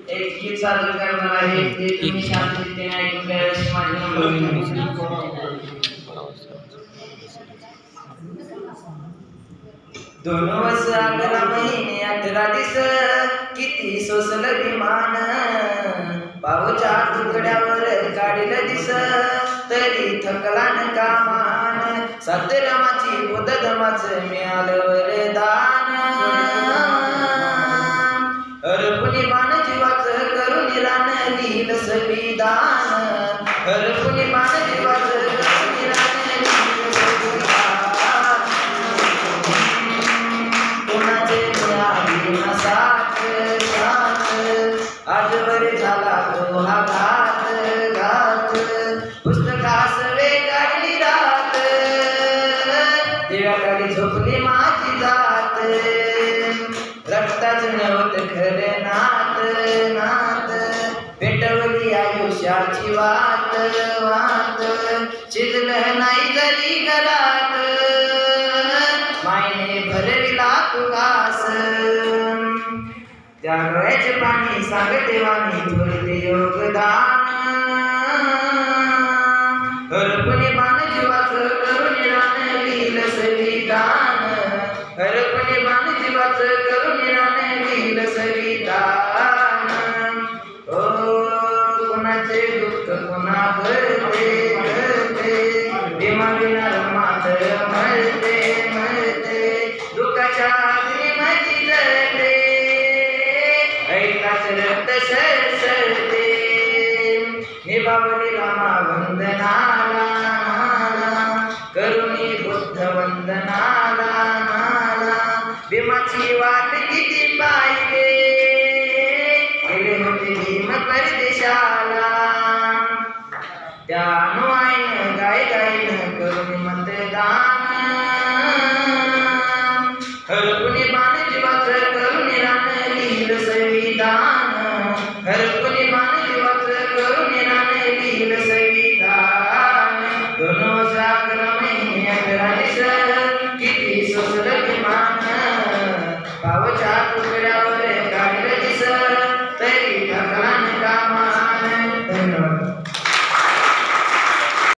एक गीत सादर करणार आहे ते तुम्ही शांततेने ऐकून घ्यावे माझी दोन वर्ष 11 महिने 18 दिस किती सोसल विमान पावच्या तुकड्यावर काढील दिस तरी थकला न कामान सत्यरामाची बुद्धधमाच मिळालं वरदान हरपुनी बाण जीवाच करून रान लिहिलं संविधान हरपुनी बाण जीवाच करून रान लिहिलं संविधान कोणाचे मिळाली ना साथ आजवर झाला तो हा घात घात पुस्तकास वेगाडली रात देवाकडे झोपली माझी जात रक्ताचं नव्हतं खरं नात नात पेटवली आयुष्याची वाट वाट शिजलं नाही जरी घरात मायने भरविला तू घास त्या डोळ्याचे पाणी सांग देवाने थोडे योगदान हरपणे बाण जीवाचं करून रान लिहिलं संविधान हरपणे बाण जीवाचं करून रान लिहिलं संविधान ओ कोणाचे दुःख कोणा भरते भरते भीमा विना रमात मरते मरते दुःखाच्या अग्नीमध्ये जळते ऐकाच रक्त सरसरते निभावली रामा वंदनाला करुणी बुद्ध वंदनाला भीमाची वाट किती पाहिले गेले होते भीम परदेशाला त्या अनुआईन गाय गायन करुणी मतदान हरपुणी बाण जीवाचं करुणी रान लिहिलं संविधान हरपुणी बाण जीवाचं करुणी रान लिहिलं संविधान 2 वर्ष 11 महिने 18 दिस किती सोसलं विमान पावच्या तुकड्यावर